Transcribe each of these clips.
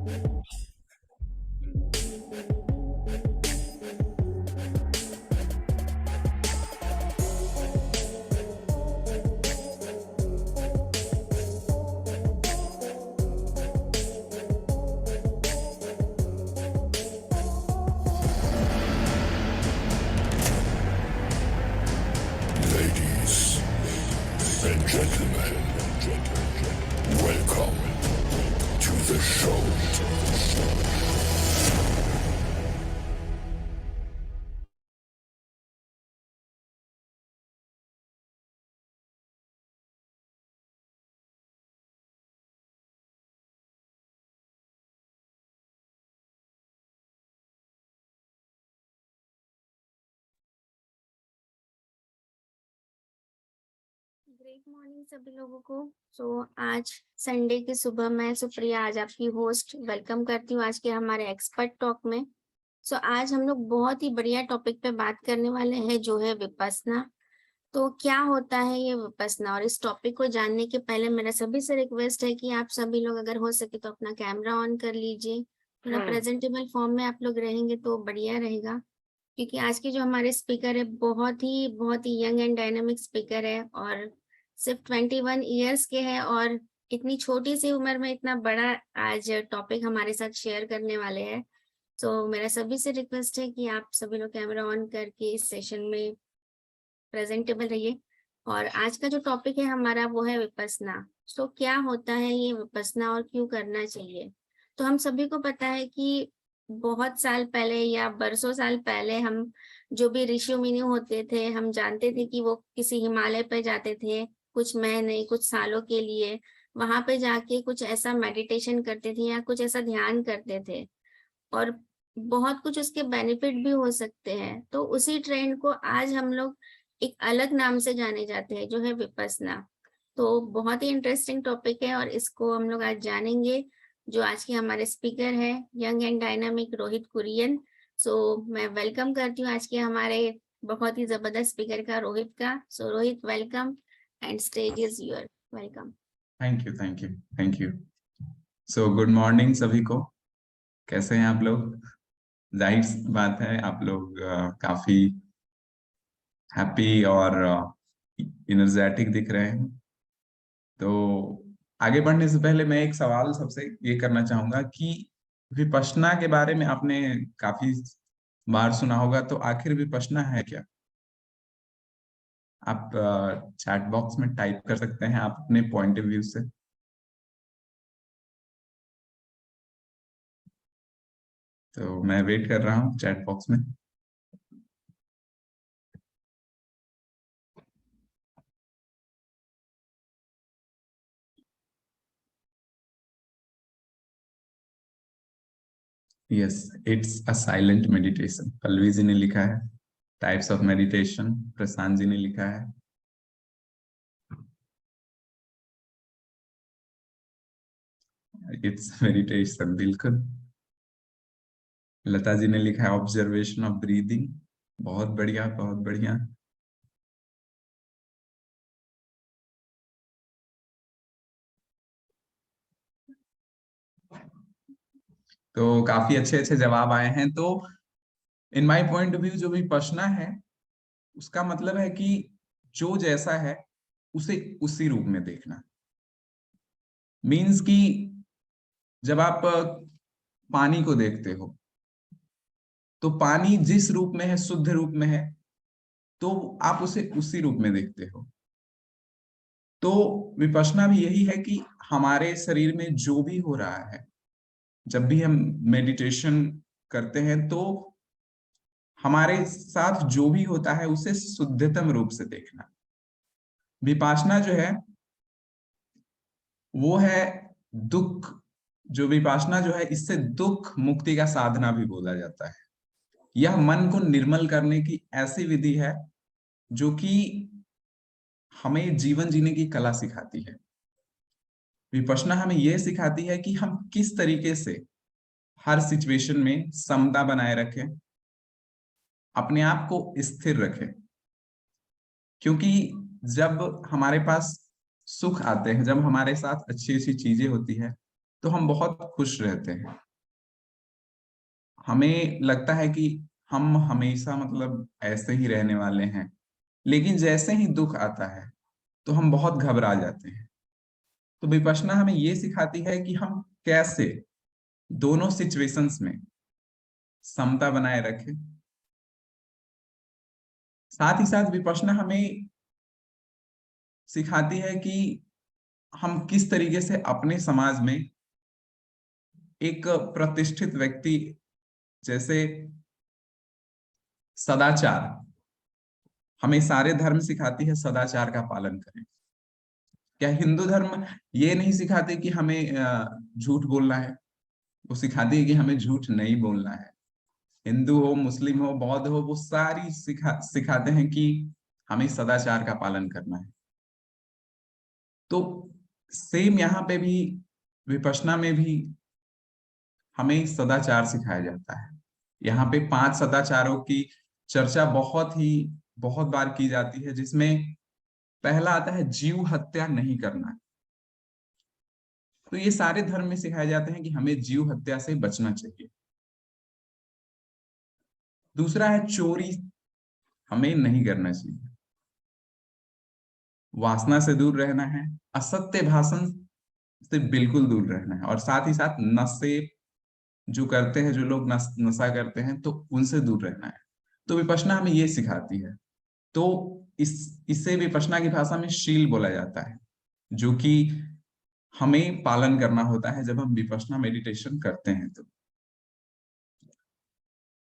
Ladies and gentlemen, welcome to the show. Great morning सभी लोगों को। आज संडे की सुबह मैं सुप्रिया आज आपकी होस्ट वेलकम करती हूँ आज के हमारे एक्सपर्ट टॉक में। आज हम लोग बहुत ही बढ़िया टॉपिक पे बात करने वाले हैं जो है विपस्सना। तो क्या होता है ये विपस्सना, और इस टॉपिक को जानने के पहले मेरा सभी से रिक्वेस्ट है कि आप सभी लोग अगर हो सके तो अपना कैमरा ऑन कर लीजिए। थोड़ा प्रेजेंटेबल फॉर्म में आप लोग रहेंगे तो बढ़िया रहेगा, क्योंकि आज के जो हमारे स्पीकर है बहुत ही यंग एंड डायनामिक स्पीकर है और सिर्फ 21 ईयर्स के हैं और इतनी छोटी सी उम्र में इतना बड़ा आज टॉपिक हमारे साथ शेयर करने वाले हैं। मेरा सभी से रिक्वेस्ट है कि आप सभी लोग कैमरा ऑन करके इस सेशन में प्रेजेंटेबल रहिए। और आज का जो टॉपिक है हमारा वो है विपस्सना। क्या होता है ये विपस्सना और क्यों करना चाहिए? तो हम सभी को पता है कि बहुत साल पहले या बरसों साल पहले हम जो भी ऋषि मुनि होते थे, हम जानते थे कि वो किसी हिमालय पे जाते थे कुछ महीने कुछ सालों के लिए, वहां पे जाके कुछ ऐसा मेडिटेशन करते थे या कुछ ऐसा ध्यान करते थे और बहुत कुछ उसके बेनिफिट भी हो सकते हैं। तो उसी ट्रेंड को आज हम लोग एक अलग नाम से जाने जाते हैं जो है विपस्सना। तो बहुत ही इंटरेस्टिंग टॉपिक है और इसको हम लोग आज जानेंगे। जो आज के हमारे स्पीकर है young and dynamic Rohit Kurian. मैं वेलकम करती हूँ आज के हमारे बहुत ही जबरदस्त स्पीकर का रोहित का। Rohit welcome and stage is your. Welcome. Thank you thank you thank you. Good morning सभी को। कैसे हैं आप लोग? जाहिर सी बात है आप लोग काफी हैप्पी और एनर्जेटिक दिख रहे हैं। तो आगे बढ़ने से पहले मैं एक सवाल सबसे ये करना चाहूंगा कि विपश्यना के बारे में आपने काफी बार सुना होगा, तो आखिर विपश्यना है क्या? आप चैट बॉक्स में टाइप कर सकते हैं आप अपने पॉइंट ऑफ व्यू से। तो मैं वेट कर रहा हूँ चैट बॉक्स में। Yes, it's a silent meditation. Pallavi ji ने लिखा है। Types of meditation Prashant ji ने लिखा है। इट्स मेडिटेशन, बिल्कुल। लता जी ने लिखा है ऑब्जर्वेशन ऑफ ब्रीदिंग। बहुत बढ़िया बहुत बढ़िया। तो काफी अच्छे अच्छे जवाब आए हैं। तो in my point of view जो भी विपश्यना है उसका मतलब है कि जो जैसा है उसे उसी रूप में देखना। मीन्स कि जब आप पानी को देखते हो तो पानी जिस रूप में है, शुद्ध रूप में है, तो आप उसे उसी रूप में देखते हो। तो विपश्यना भी यही है कि हमारे शरीर में जो भी हो रहा है, जब भी हम मेडिटेशन करते हैं तो हमारे साथ जो भी होता है उसे शुद्धतम रूप से देखना। विपश्यना जो है वो है दुख। जो विपश्यना जो है इससे दुख मुक्ति का साधना भी बोला जाता है। यह मन को निर्मल करने की ऐसी विधि है जो कि हमें जीवन जीने की कला सिखाती है। विपश्यना हमें यह सिखाती है कि हम किस तरीके से हर सिचुएशन में समता बनाए रखें, अपने आप को स्थिर रखें। क्योंकि जब हमारे पास सुख आते हैं, जब हमारे साथ अच्छी अच्छी चीजें होती है, तो हम बहुत खुश रहते हैं। हमें लगता है कि हम हमेशा मतलब ऐसे ही रहने वाले हैं, लेकिन जैसे ही दुख आता है तो हम बहुत घबरा जाते हैं। तो विपश्यना हमें ये सिखाती है कि हम कैसे दोनों सिचुएशंस में समता बनाए रखें। साथ ही साथ विपश्यना हमें सिखाती है कि हम किस तरीके से अपने समाज में एक प्रतिष्ठित व्यक्ति जैसे सदाचार, हमें सारे धर्म सिखाती है सदाचार का पालन करें। क्या हिंदू धर्म ये नहीं सिखाते कि हमें झूठ बोलना है? वो सिखाती है कि हमें झूठ नहीं बोलना है। हिंदू हो, मुस्लिम हो, बौद्ध हो, वो सारी सिखाते हैं कि हमें सदाचार का पालन करना है। तो सेम यहाँ पे भी विपश्यना में भी हमें सदाचार सिखाया जाता है। यहाँ पे 5 सदाचारों की चर्चा बहुत बार की जाती है, जिसमें पहला आता है जीव हत्या नहीं करना। तो ये सारे धर्म में सिखाए जाते हैं कि हमें जीव हत्या से बचना चाहिए। दूसरा है चोरी हमें नहीं करना चाहिए, वासना से दूर रहना है, असत्य भाषण से बिल्कुल दूर रहना है, और साथ ही साथ नशे जो करते हैं, जो लोग नशा करते हैं, तो उनसे दूर रहना है। तो विपश्यना हमें ये सिखाती है। तो इसे विपश्यना की भाषा में शील बोला जाता है, जो कि हमें पालन करना होता है जब हम विपश्यना मेडिटेशन करते हैं।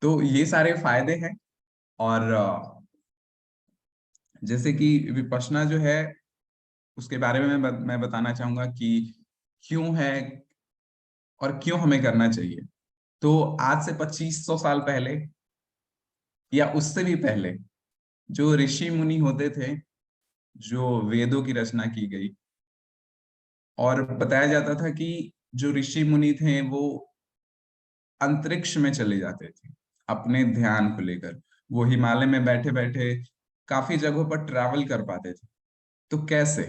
तो ये सारे फायदे हैं। और जैसे कि विपश्यना जो है उसके बारे में मैं बताना चाहूंगा कि क्यों है और क्यों हमें करना चाहिए। तो आज से 2500 साल पहले या उससे भी पहले जो ऋषि मुनि होते थे, जो वेदों की रचना की गई, और बताया जाता था कि जो ऋषि मुनि थे वो अंतरिक्ष में चले जाते थे अपने ध्यान को लेकर। वो हिमालय में बैठे बैठे काफी जगहों पर ट्रैवल कर पाते थे। तो कैसे?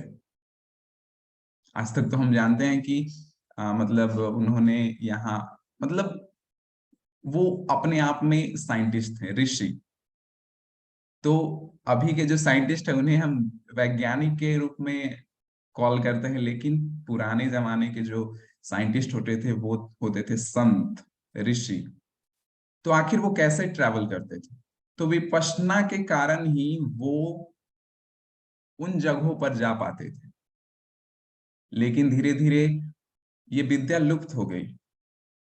आज तक तो हम जानते हैं कि मतलब उन्होंने यहाँ मतलब वो अपने आप में साइंटिस्ट थे, ऋषि। तो अभी के जो साइंटिस्ट है उन्हें हम वैज्ञानिक के रूप में कॉल करते हैं, लेकिन पुराने जमाने के जो साइंटिस्ट होते थे वो होते थे संत, ऋषि। तो आखिर वो कैसे ट्रैवल करते थे? तो विपश्यना के कारण ही वो उन जगहों पर जा पाते थे। लेकिन धीरे धीरे ये विद्या लुप्त हो गई,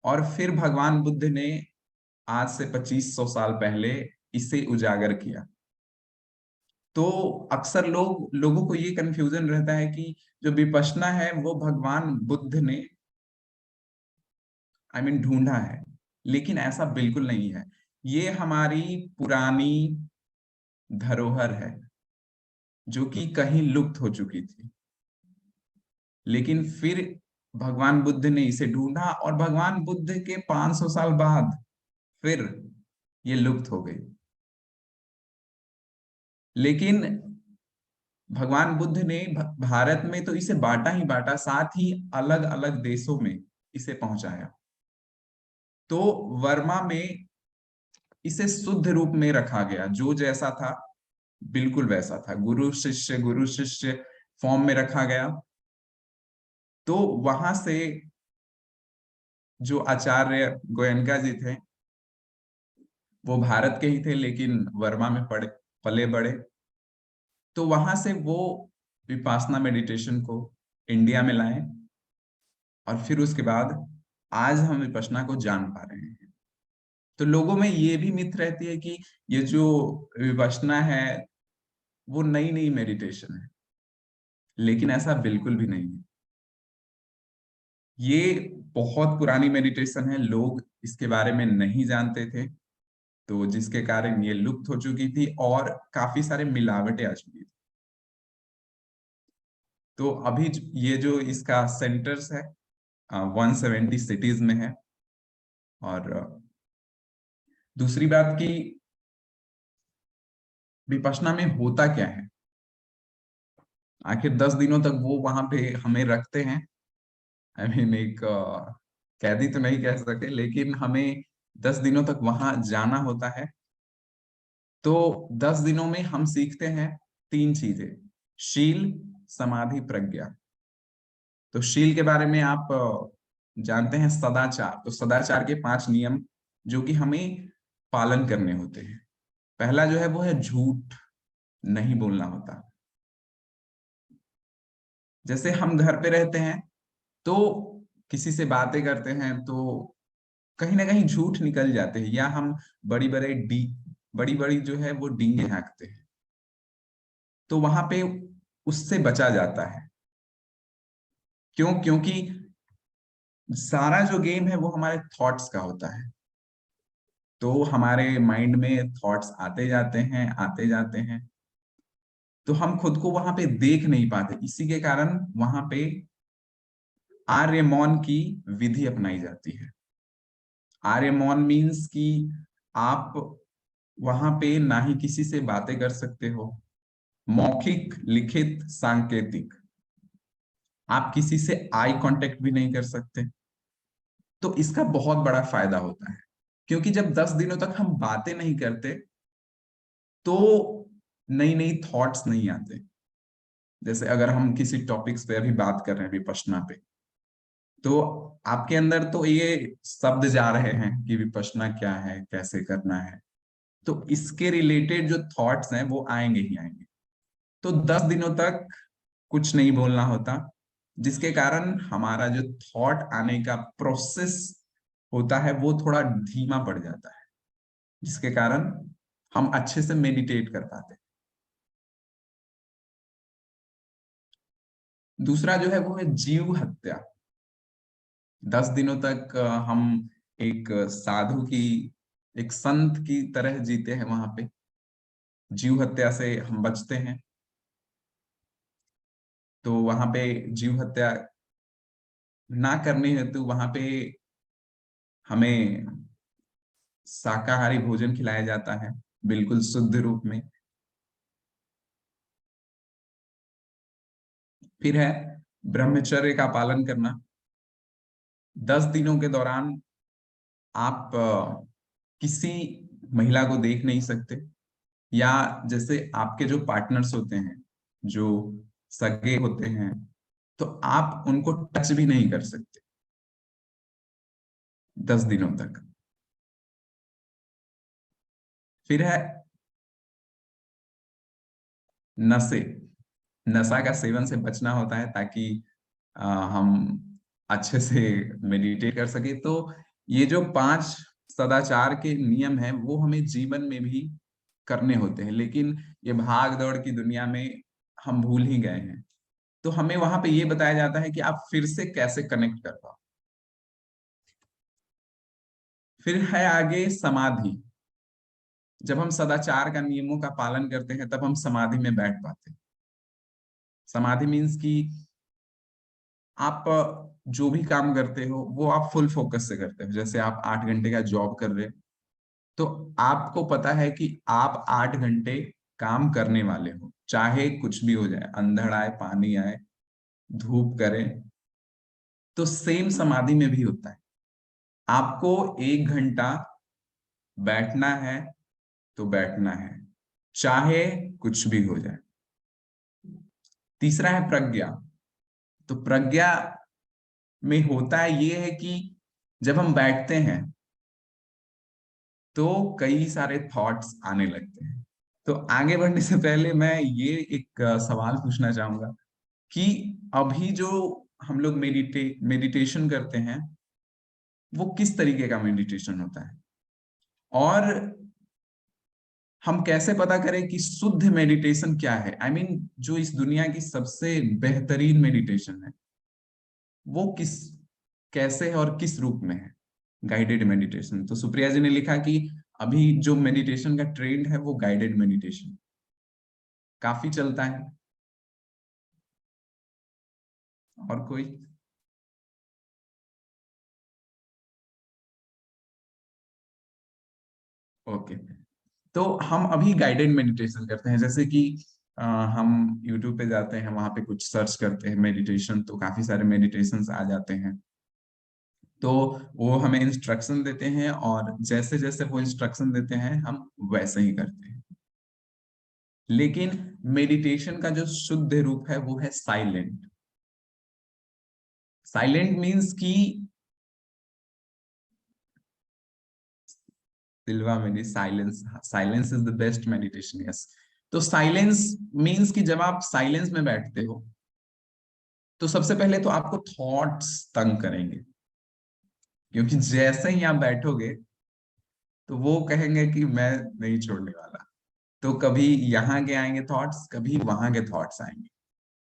और फिर भगवान बुद्ध ने आज से 2500 साल पहले इसे उजागर किया। तो अक्सर लोगों को ये कंफ्यूजन रहता है कि जो विपश्यना है वो भगवान बुद्ध ने ढूंढा है, लेकिन ऐसा बिल्कुल नहीं है। ये हमारी पुरानी धरोहर है जो कि कहीं लुप्त हो चुकी थी, लेकिन फिर भगवान बुद्ध ने इसे ढूंढा, और भगवान बुद्ध के 500 साल बाद फिर ये लुप्त हो गई। लेकिन भगवान बुद्ध ने भारत में तो इसे बांटा ही बांटा, साथ ही अलग अलग देशों में इसे पहुंचाया। तो वर्मा में इसे शुद्ध रूप में रखा गया, जो जैसा था बिल्कुल वैसा था, गुरु शिष्य फॉर्म में रखा गया। तो वहां से जो आचार्य गोयनका जी थे वो भारत के ही थे, लेकिन वर्मा में पले बड़े। तो वहां से वो विपासना मेडिटेशन को इंडिया में लाए, और फिर उसके बाद आज हम विपश्यना को जान पा रहे हैं। तो लोगों में ये भी मिथ रहती है कि ये जो विपश्यना है वो नई नई मेडिटेशन है, लेकिन ऐसा बिल्कुल भी नहीं है। ये बहुत पुरानी मेडिटेशन है, लोग इसके बारे में नहीं जानते थे, तो जिसके कारण ये लुप्त हो चुकी थी और काफी सारे मिलावटें आ चुकी थी। तो अभी ये जो इसका सेंटर्स है 170 सिटीज में है। और दूसरी बात कि विपश्यना में होता क्या है, आखिर 10 दिनों तक वो वहां पे हमें रखते हैं। आई मीन एक कैदी तो नहीं कह सकते, लेकिन हमें 10 दिनों तक वहां जाना होता है। तो 10 दिनों में हम सीखते हैं 3 चीजें: शील, समाधि, प्रज्ञा। तो शील के बारे में आप जानते हैं, सदाचार। तो सदाचार के 5 नियम जो कि हमें पालन करने होते हैं। पहला जो है वो है झूठ नहीं बोलना होता। जैसे हम घर पे रहते हैं तो किसी से बातें करते हैं तो कहीं ना कहीं झूठ निकल जाते हैं, या हम बड़ी बड़े डी बड़ी बड़ी जो है वो डींगे हाँकते हैं, तो वहां पे उससे बचा जाता है। क्यों? क्योंकि सारा जो गेम है वो हमारे थॉट्स का होता है। तो हमारे माइंड में थॉट्स आते जाते हैं, आते जाते हैं। तो हम खुद को वहां पे देख नहीं पाते। इसी के कारण वहां पे आर्यमौन की विधि अपनाई जाती है। आर्यमौन मीन्स कि आप वहां पे ना ही किसी से बातें कर सकते हो, मौखिक, लिखित, सांकेतिक। आप किसी से आई कांटेक्ट भी नहीं कर सकते। तो इसका बहुत बड़ा फायदा होता है, क्योंकि जब 10 दिनों तक हम बातें नहीं करते तो नई नई थॉट्स नहीं आते। जैसे अगर हम किसी टॉपिक्स पे अभी बात कर रहे हैं विपश्यना पे, तो आपके अंदर तो ये शब्द जा रहे हैं कि विपश्यना क्या है, कैसे करना है। तो इसके रिलेटेड जो थॉट्स हैं वो आएंगे ही आएंगे। तो 10 दिनों तक कुछ नहीं बोलना होता, जिसके कारण हमारा जो थॉट आने का प्रोसेस होता है वो थोड़ा धीमा पड़ जाता है, जिसके कारण हम अच्छे से मेडिटेट कर पाते हैं। दूसरा जो है वो है जीव हत्या। 10 दिनों तक हम एक साधु की, एक संत की तरह जीते हैं वहां पे। जीव हत्या से हम बचते हैं। तो वहां पे जीव हत्या ना करने हेतु वहां पे हमें शाकाहारी भोजन खिलाया जाता है, बिल्कुल शुद्ध रूप में। फिर है ब्रह्मचर्य का पालन करना। 10 दिनों के दौरान आप किसी महिला को देख नहीं सकते, या जैसे आपके जो पार्टनर्स होते हैं, जो सगे होते हैं, तो आप उनको टच भी नहीं कर सकते 10 दिनों तक। फिर है नशे। नशा का सेवन से बचना होता है, ताकि हम अच्छे से मेडिटेट कर सके। तो ये जो 5 सदाचार के नियम हैं वो हमें जीवन में भी करने होते हैं, लेकिन ये भाग दौड़ की दुनिया में हम भूल ही गए हैं। तो हमें वहां पे ये बताया जाता है कि आप फिर से कैसे कनेक्ट कर पाओ। फिर है आगे समाधि। जब हम सदाचार का नियमों का पालन करते हैं तब हम समाधि में बैठ पाते हैं। समाधि मीन्स कि आप जो भी काम करते हो वो आप फुल फोकस से करते हो। जैसे आप 8 घंटे का जॉब कर रहे हो, तो आपको पता है कि आप 8 घंटे काम करने वाले हो, चाहे कुछ भी हो जाए, अंधड़ आए, पानी आए, धूप करे। तो सेम समाधि में भी होता है। आपको 1 घंटा बैठना है तो बैठना है, चाहे कुछ भी हो जाए। तीसरा है प्रज्ञा। तो प्रज्ञा में होता है ये है कि जब हम बैठते हैं तो कई सारे थॉट्स आने लगते हैं। तो आगे बढ़ने से पहले मैं ये एक सवाल पूछना चाहूंगा कि अभी जो हम लोग मेडिटेशन करते हैं वो किस तरीके का मेडिटेशन होता है, और हम कैसे पता करें कि शुद्ध मेडिटेशन क्या है? आई मीन जो इस दुनिया की सबसे बेहतरीन मेडिटेशन है वो किस, कैसे है और किस रूप में है? Guided meditation. तो सुप्रिया जी ने लिखा कि अभी जो मेडिटेशन का ट्रेंड है वो गाइडेड मेडिटेशन काफी चलता है। और कोई? ओके। तो हम अभी गाइडेड मेडिटेशन करते हैं, जैसे कि हम YouTube पे जाते हैं, वहां पे कुछ सर्च करते हैं मेडिटेशन, तो काफी सारे मेडिटेशंस आ जाते हैं। तो वो हमें इंस्ट्रक्शन देते हैं और जैसे जैसे वो इंस्ट्रक्शन देते हैं हम वैसे ही करते हैं। लेकिन मेडिटेशन का जो शुद्ध रूप है वो है साइलेंट। साइलेंट मीन्स कि सिल्वा मेडी silence, silence is the best meditation, yes. तो साइलेंस मीन्स कि जब आप साइलेंस में बैठते हो तो सबसे पहले तो आपको थॉट्स तंग करेंगे, क्योंकि जैसे ही आप बैठोगे तो वो कहेंगे कि मैं नहीं छोड़ने वाला। तो कभी यहाँ के आएंगे थॉट्स, कभी वहां के थॉट्स आएंगे,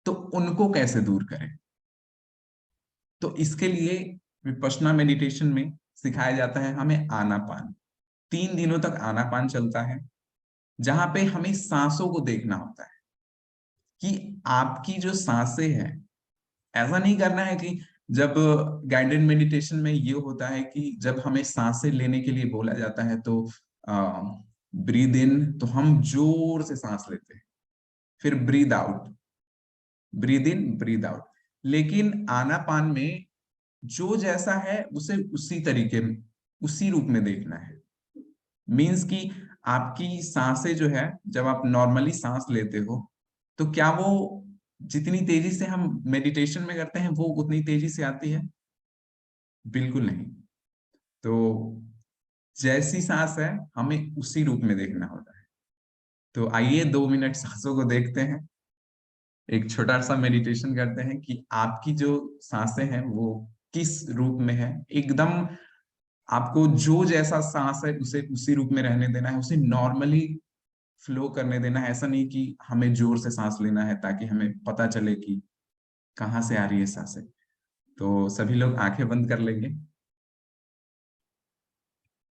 तो उनको कैसे दूर करें। तो इसके लिए विपश्यना मेडिटेशन में सिखाया जाता है हमें आनापान। 3 दिनों तक आनापान चलता है, जहां पे हमें सांसों को देखना होता है कि आपकी जो सांसें हैं, ऐसा नहीं करना है कि जब गाइडेड मेडिटेशन में ये होता है कि जब हमें सांसें लेने के लिए बोला जाता है तो ब्रीद इन, तो हम जोर से सांस लेते हैं, फिर breathe out, breathe in breathe out. लेकिन आनापान में जो जैसा है उसे उसी तरीके में, उसी रूप में देखना है। मीन्स कि आपकी सांसें जो है, जब आप नॉर्मली सांस लेते हो तो क्या वो जितनी तेजी से हम मेडिटेशन में करते हैं वो उतनी तेजी से आती है? बिल्कुल नहीं। तो जैसी सांस है हमें उसी रूप में देखना होता है। तो आइए 2 मिनट सांसों को देखते हैं, एक छोटा सा मेडिटेशन करते हैं कि आपकी जो सांसें हैं वो किस रूप में है। एकदम आपको जो जैसा सांस है उसे उसी रूप में रहने देना है, उसे नॉर्मली फ्लो करने देना है। ऐसा नहीं कि हमें जोर से सांस लेना है ताकि हमें पता चले कि कहाँ से आ रही है सांसें। तो सभी लोग आंखें बंद कर लेंगे,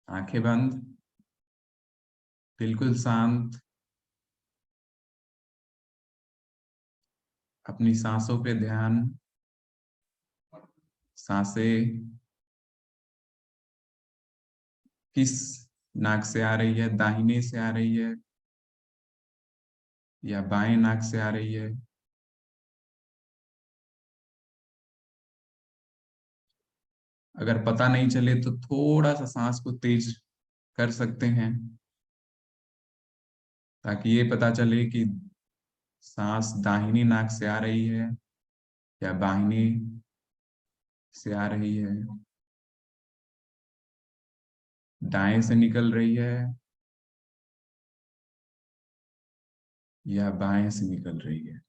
आंखें बंद, बिल्कुल शांत, अपनी सांसों पे ध्यान। सांसें किस नाक से आ रही है, दाहिने से आ रही है या बाएं नाक से आ रही है? अगर पता नहीं चले तो थोड़ा सा सांस को तेज कर सकते हैं, ताकि ये पता चले कि सांस दाहिनी नाक से आ रही है या बाहिनी से आ रही है, दाएं से निकल रही है या बाएं से निकल रही है।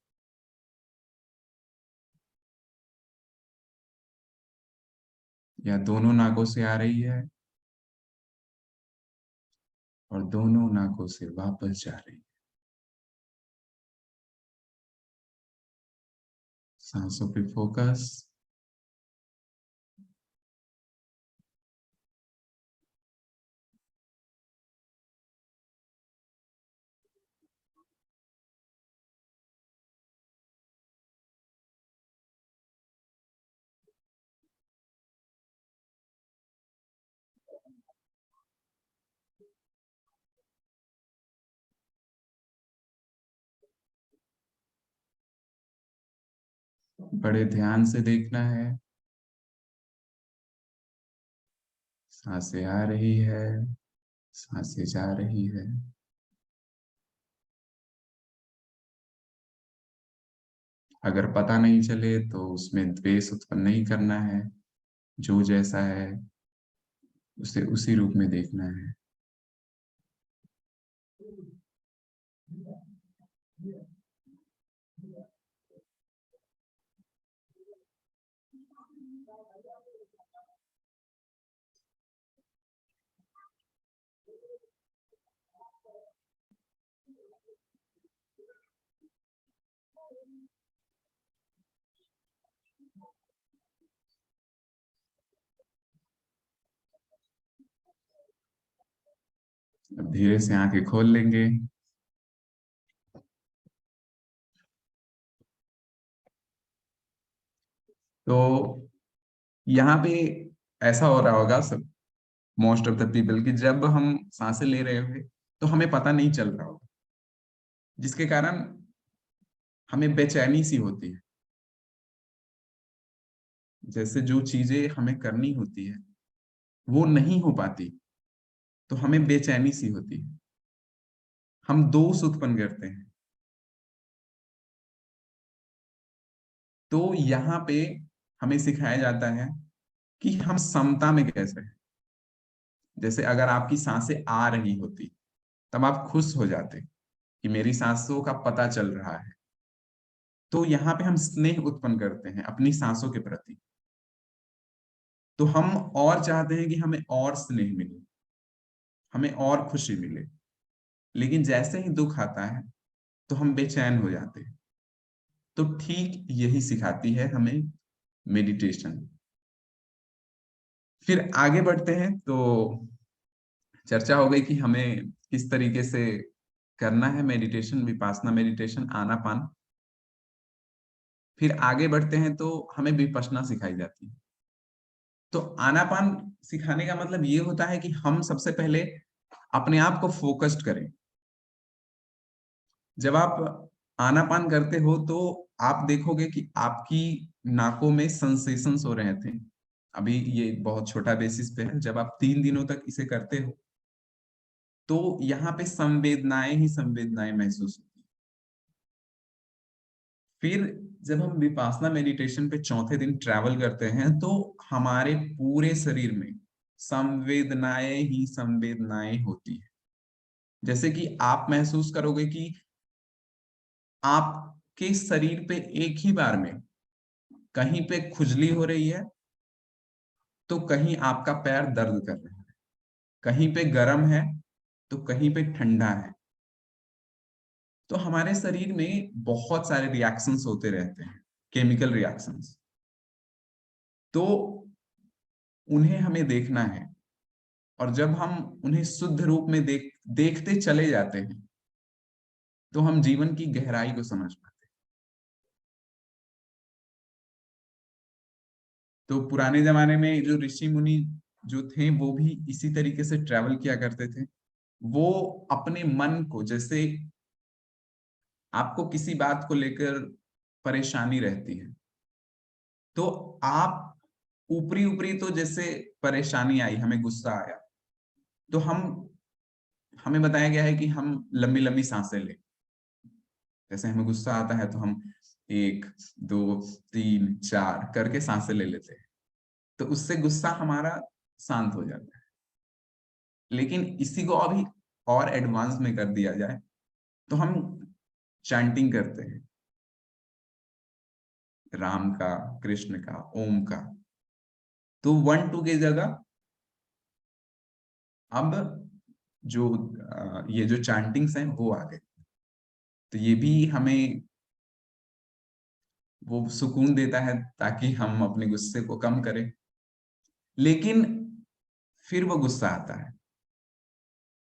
या दोनों नाकों से आ रही है और दोनों नाकों से वापस जा रही है। सांसों पे फोकस। बड़े ध्यान से देखना है, सांसें आ रही है, सांसें जा रही है। अगर पता नहीं चले तो उसमें द्वेष उत्पन्न नहीं करना है, जो जैसा है उसे उसी रूप में देखना है। अब धीरे से आंखें खोल लेंगे। तो यहाँ पे ऐसा हो रहा होगा सब, मोस्ट ऑफ द पीपल, कि जब हम सांसें ले रहे होंगे तो हमें पता नहीं चल रहा होगा, जिसके कारण हमें बेचैनी सी होती है, जैसे जो चीजें हमें करनी होती है वो नहीं हो पाती, तो हमें बेचैनी सी होती है, हम दोष उत्पन्न करते हैं। तो यहाँ पे हमें सिखाया जाता है कि हम समता में कैसे हैं। जैसे अगर आपकी सांसें आ रही होती तब आप खुश हो जाते कि मेरी सांसों का पता चल रहा है, तो यहाँ पे हम स्नेह उत्पन्न करते हैं अपनी सांसों के प्रति। तो हम और चाहते हैं कि हमें और स्नेह मिले, हमें और खुशी मिले, लेकिन जैसे ही दुख आता है तो हम बेचैन हो जाते हैं। तो ठीक यही सिखाती है हमें मेडिटेशन। फिर आगे बढ़ते हैं। तो चर्चा हो गई कि हमें किस तरीके से करना है मेडिटेशन, विपासना मेडिटेशन, आनापान। फिर आगे बढ़ते हैं तो हमें विपश्यना सिखाई जाती है। तो आनापान सिखाने का मतलब ये होता है कि हम सबसे पहले अपने आप को फोकस्ड करें। जब आप आनापान करते हो तो आप देखोगे कि आपकी नाकों में सेंसेशंस हो रहे थे। अभी ये बहुत छोटा बेसिस पे है। जब आप 3 दिनों तक इसे करते हो तो यहाँ पे संवेदनाएं ही संवेदनाएं महसूस होती हैं। फिर जब हम विपासना मेडिटेशन पे चौथे दिन ट्रैवल करते हैं तो हमारे पूरे शरीर में संवेदनाएं ही संवेदनाएं होती है। जैसे कि आप महसूस करोगे कि आपके शरीर पे एक ही बार में कहीं पे खुजली हो रही है तो कहीं आपका पैर दर्द कर रहा है, कहीं पे गर्म है तो कहीं पे ठंडा है। तो हमारे शरीर में बहुत सारे रिएक्शंस होते रहते हैं, केमिकल रिएक्शंस। तो उन्हें हमें देखना है, और जब हम उन्हें शुद्ध रूप में देखते चले जाते हैं तो हम जीवन की गहराई को समझ पाते हैं। तो पुराने जमाने में जो ऋषि मुनि जो थे वो भी इसी तरीके से ट्रैवल किया करते थे। वो अपने मन को, जैसे आपको किसी बात को लेकर परेशानी रहती है तो आप ऊपरी ऊपरी तो जैसे परेशानी आई, हमें गुस्सा आया तो हमें बताया गया है कि हम लंबी लंबी सांसें लें। जैसे हमें गुस्सा आता है तो हम 1 2 3 4 करके सांसें ले लेते हैं, तो उससे गुस्सा हमारा शांत हो जाता है। लेकिन इसी को अभी और एडवांस में कर दिया जाए तो हम चैंटिंग करते हैं राम का, कृष्ण का, ओम का। तो 1 2 की जगह अब जो ये जो चैंटिंग्स हैं वो आ गए। तो ये भी हमें वो सुकून देता है ताकि हम अपने गुस्से को कम करें। लेकिन फिर वो गुस्सा आता है।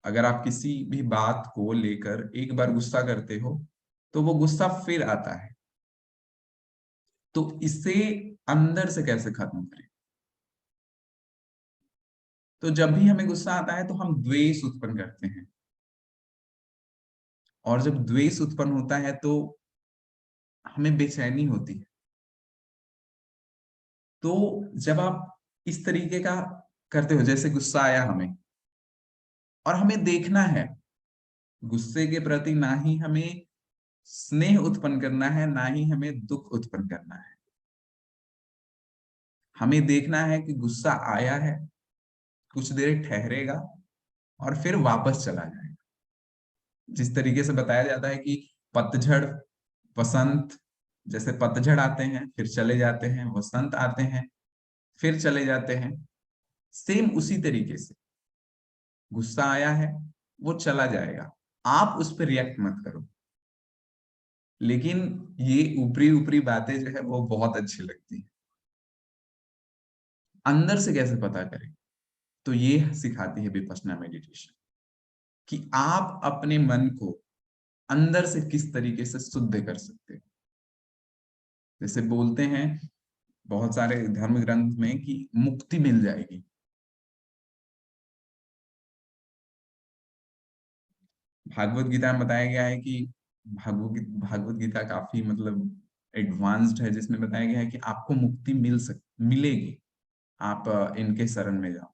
अगर आप किसी भी बात को लेकर एक बार गुस्सा करते हो तो वो गुस्सा फिर आता है। तो इसे अंदर से कैसे खत्म करें? तो जब भी हमें गुस्सा आता है तो हम द्वेष उत्पन्न करते हैं, और जब द्वेष उत्पन्न होता है तो हमें बेचैनी होती है। तो जब आप इस तरीके का करते हो, जैसे गुस्सा आया हमें, और हमें देखना है गुस्से के प्रति ना ही हमें स्नेह उत्पन्न करना है ना ही हमें दुख उत्पन्न करना है। हमें देखना है कि गुस्सा आया है, कुछ देर ठहरेगा और फिर वापस चला जाएगा। जिस तरीके से बताया जाता है कि पतझड़, वसंत, जैसे पतझड़ आते हैं फिर चले जाते हैं, वसंत आते हैं फिर चले जाते हैं, सेम उसी तरीके से गुस्सा आया है वो चला जाएगा, आप उस पर रिएक्ट मत करो। लेकिन ये ऊपरी ऊपरी बातें जो है वो बहुत अच्छी लगती है। अंदर से कैसे पता करें? तो ये सिखाती है विपश्यना मेडिटेशन कि आप अपने मन को अंदर से किस तरीके से शुद्ध कर सकते हैं। जैसे बोलते हैं बहुत सारे धर्म ग्रंथ में कि मुक्ति मिल जाएगी। भागवत गीता में बताया गया है कि भागवत गीता काफी मतलब एडवांस्ड है, जिसमें बताया गया है कि आपको मुक्ति मिलेगी, आप इनके शरण में जाओ।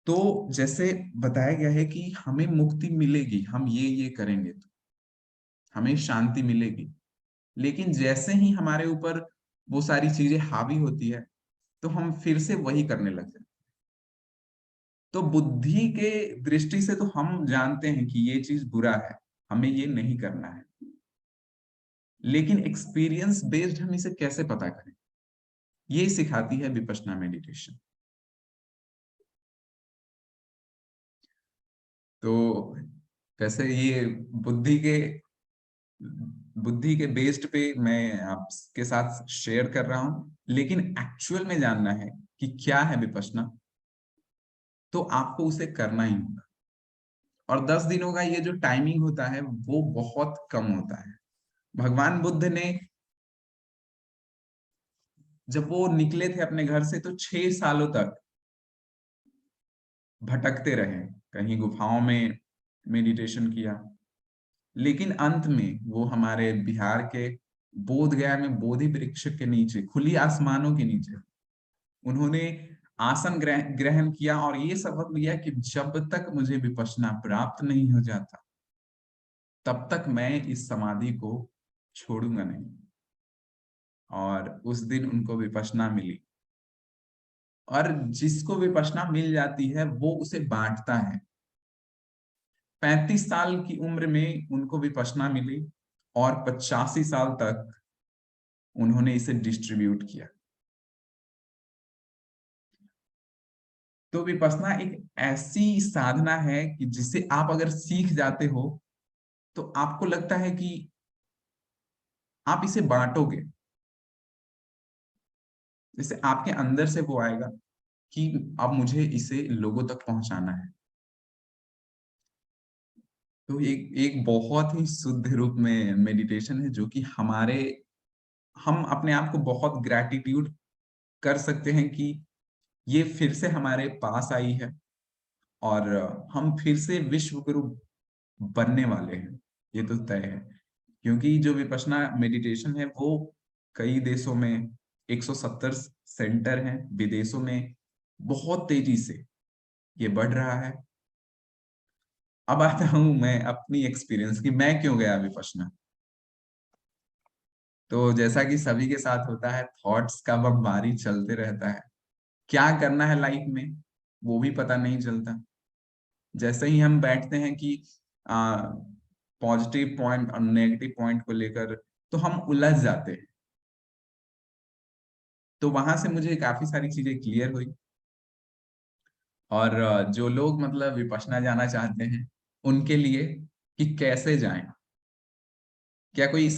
तो जैसे बताया गया है कि हमें मुक्ति मिलेगी, हम ये करेंगे तो हमें शांति मिलेगी, लेकिन जैसे ही हमारे ऊपर वो सारी चीजें हावी होती है तो हम फिर से वही करने लग जाते हैं। तो बुद्धि के दृष्टि से तो हम जानते हैं कि ये चीज बुरा है, हमें ये नहीं करना है, लेकिन एक्सपीरियंस बेस्ड हम इसे कैसे पता करें, ये सिखाती है विपश्यना मेडिटेशन। तो वैसे ये बुद्धि के बेस्ड पे मैं आपके साथ शेयर कर रहा हूं, लेकिन एक्चुअल में जानना है कि क्या है विपश्यना, तो आपको उसे करना ही होगा। और 10 दिनों का ये जो टाइमिंग होता है वो बहुत कम होता है। भगवान बुद्ध ने जब वो निकले थे अपने घर से तो 6 सालों तक भटकते रहे, कहीं गुफाओं में मेडिटेशन किया, लेकिन अंत में वो हमारे बिहार के बोध गया में बोधि वृक्ष के नीचे, खुली आसमानों के नीचे उन्होंने आसन ग्रहण किया और ये शपथ लिया कि जब तक मुझे विपश्यना प्राप्त नहीं हो जाता तब तक मैं इस समाधि को छोड़ूंगा नहीं। और उस दिन उनको विपश्यना मिली, और जिसको विपश्यना मिल जाती है वो उसे बांटता है। 35 साल की उम्र में उनको विपश्यना मिली और 85 साल तक उन्होंने इसे डिस्ट्रीब्यूट किया। तो विपश्यना एक ऐसी साधना है कि जिसे आप अगर सीख जाते हो तो आपको लगता है कि आप इसे बांटोगे, जैसे आपके अंदर से वो आएगा कि अब मुझे इसे लोगों तक पहुंचाना है। तो एक एक बहुत ही शुद्ध रूप में मेडिटेशन है जो कि हम अपने आप को बहुत ग्रैटिट्यूड कर सकते हैं कि ये फिर से हमारे पास आई है और हम फिर से विश्व गुरु बनने वाले हैं, ये तो तय है। क्योंकि जो विपश्यना मेडिटेशन है वो कई देशों में 170 सेंटर हैं, विदेशों में बहुत तेजी से ये बढ़ रहा है। अब आता हूं मैं अपनी एक्सपीरियंस की मैं क्यों गया विपश्यना। तो जैसा कि सभी के साथ होता है, थॉट्स का बमबारी चलते रहता है, क्या करना है लाइफ में वो भी पता नहीं चलता। जैसे ही हम बैठते हैं कि पॉजिटिव पॉइंट और नेगेटिव पॉइंट को लेकर, तो हम उलझ जाते हैं। तो वहां से मुझे काफी सारी चीजें क्लियर हुई। और जो लोग मतलब विपश्यना जाना चाहते हैं उनके लिए कि कैसे जाएं, क्या कोई इस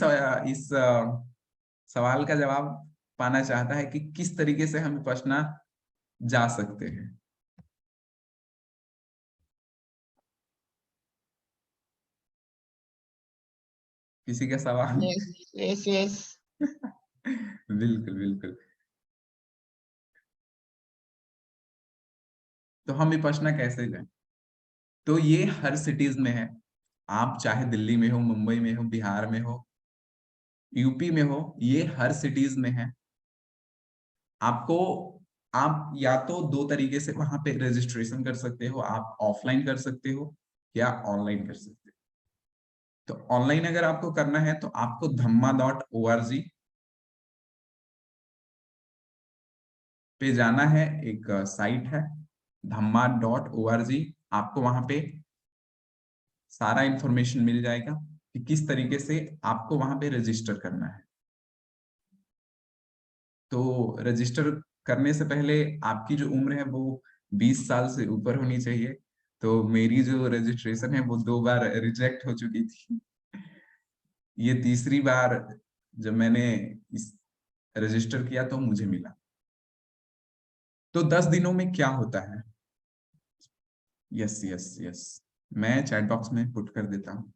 सवाल का जवाब पाना चाहता है कि किस तरीके से हम विपश्यना जा सकते हैं? किसी का सवाल? Yes, yes, yes. बिल्कुल बिल्कुल। तो हम विपश्यना कैसे जाएं? तो ये हर सिटीज में है। आप चाहे दिल्ली में हो, मुंबई में हो, बिहार में हो, यूपी में हो, ये हर सिटीज में है। आपको आप या तो 2 तरीके से वहां पे रजिस्ट्रेशन कर सकते हो, आप ऑफलाइन कर सकते हो या ऑनलाइन कर सकते हो। तो ऑनलाइन अगर आपको करना है तो आपको dhamma.org पे जाना है। एक साइट है dhamma.org, आपको वहां पे सारा इंफॉर्मेशन मिल जाएगा कि किस तरीके से आपको वहां पे रजिस्टर करना है। तो रजिस्टर करने से पहले आपकी जो उम्र है वो 20 साल से ऊपर होनी चाहिए। तो मेरी जो रजिस्ट्रेशन है वो 2 बार रिजेक्ट हो चुकी थी। ये तीसरी बार जब मैंने इस रजिस्टर किया तो मुझे मिला। तो 10 दिनों में क्या होता है? यस यस यस, मैं चैट बॉक्स में पुट कर देता हूँ।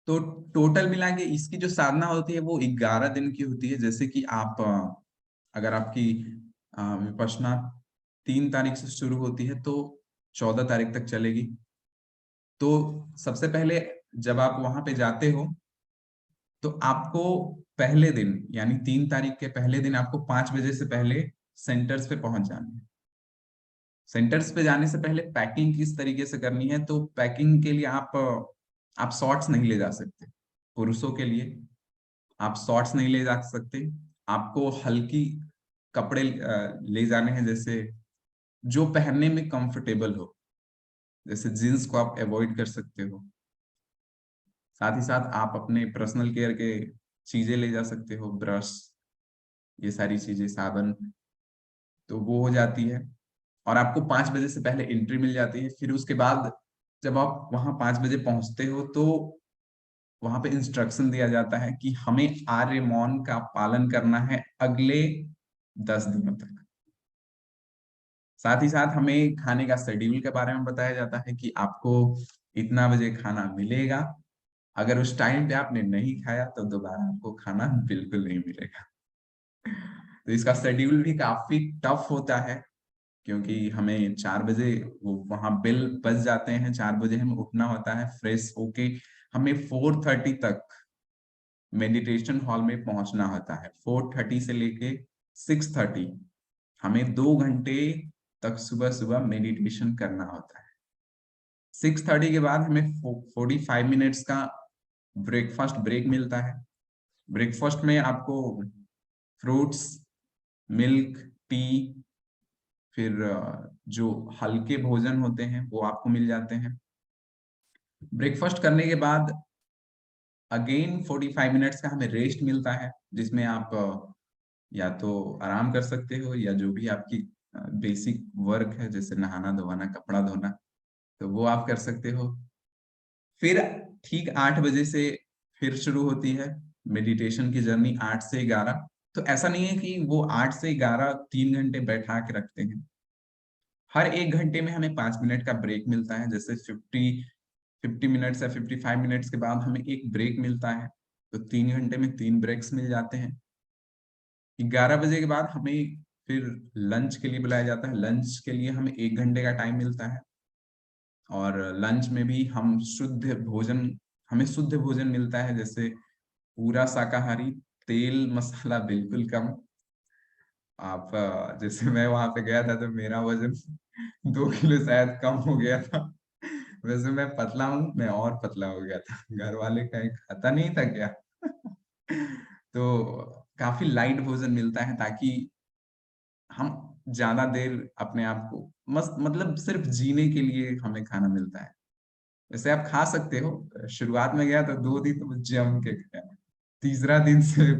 तो टोटल मिला के इसकी जो साधना होती है वो 11 दिन की होती है। जैसे कि आप अगर आपकी विपश्यना 3 तारीख से शुरू होती है तो 14 तारीख तक चलेगी। तो सबसे पहले जब आप वहां पे जाते हो तो आपको पहले दिन यानी 3 तारीख के पहले दिन आपको 5 बजे से पहले सेंटर्स पे पहुंच जाना है। सेंटर्स पे जाने से पहले पैकिंग किस तरीके से करनी है, तो पैकिंग के लिए आप शॉर्ट्स नहीं ले जा सकते। पुरुषों के लिए आप शॉर्ट्स नहीं ले जा सकते, आपको हल्की कपड़े ले जाने हैं, जैसे जो पहनने में कंफर्टेबल हो। जैसे जींस को आप अवॉइड कर सकते हो। साथ ही साथ आप अपने पर्सनल केयर के चीजें ले जा सकते हो, ब्रश, ये सारी चीजें, साबन, तो वो हो जाती है। और आपको 5 बजे से पहले एंट्री मिल जाती है। फिर उसके बाद जब आप वहां 5 बजे पहुंचते हो तो वहां पे इंस्ट्रक्शन दिया जाता है कि हमें आर्य मौन का पालन करना है अगले 10 दिनों तक। साथ ही साथ हमें खाने का शेड्यूल के बारे में बताया जाता है कि आपको इतना बजे खाना मिलेगा। अगर उस टाइम पे आपने नहीं खाया तो दोबारा आपको खाना बिल्कुल नहीं मिलेगा। तो इसका शेड्यूल भी काफी टफ होता है, क्योंकि हमें 4 बजे वो वहां बेल बज जाते हैं, 4 बजे हमें उठना होता है, फ्रेश होके हमें 4:30 तक मेडिटेशन हॉल में पहुंचना होता है। 4:30 से लेके 6:30 हमें 2 घंटे तक सुबह सुबह मेडिटेशन करना होता है। 6:30 के बाद हमें 45 मिनट्स का ब्रेकफास्ट ब्रेक मिलता है। ब्रेकफास्ट में आपको फ्रूट्स, मिल्क, टी, फिर जो हल्के भोजन होते हैं वो आपको मिल जाते हैं। ब्रेकफास्ट करने के बाद अगेन 45 मिनट्स का हमें रेस्ट मिलता है, जिसमें आप या तो आराम कर सकते हो या जो भी आपकी बेसिक वर्क है, जैसे नहाना धोना, कपड़ा धोना, तो वो आप कर सकते हो। फिर ठीक 8 बजे से फिर शुरू होती है मेडिटेशन की जर्नी, 8 से 11। तो ऐसा नहीं है कि वो 8 से 11 3 घंटे बैठा के रखते हैं। हर 1 घंटे में हमें 5 मिनट का ब्रेक मिलता है। जैसे 50 मिनट्स या 55 मिनट्स के बाद हमें एक ब्रेक मिलता है, तो 3 घंटे में 3 ब्रेक्स मिल जाते हैं। 11 बजे के बाद हमें फिर लंच के लिए बुलाया जाता है। लंच के लिए हमें 1 घंटे का टाइम मिलता है, और लंच में भी हमें शुद्ध भोजन मिलता है, जैसे पूरा शाकाहारी, तेल मसाला बिल्कुल कम। आप जैसे मैं वहां पे गया था तो मेरा वजन 2 किलो शायद कम हो गया था। वैसे मैं पतला हूँ, मैं और पतला हो गया था। घर वाले कहीं खाता नहीं था क्या? तो काफी लाइट भोजन मिलता है, ताकि हम ज्यादा देर अपने आप को मस्त, मतलब सिर्फ जीने के लिए हमें खाना मिलता है। वैसे आप खा सकते हो। शुरुआत में गया तो 2 दिन तो जम के गया, तीसरा दिन से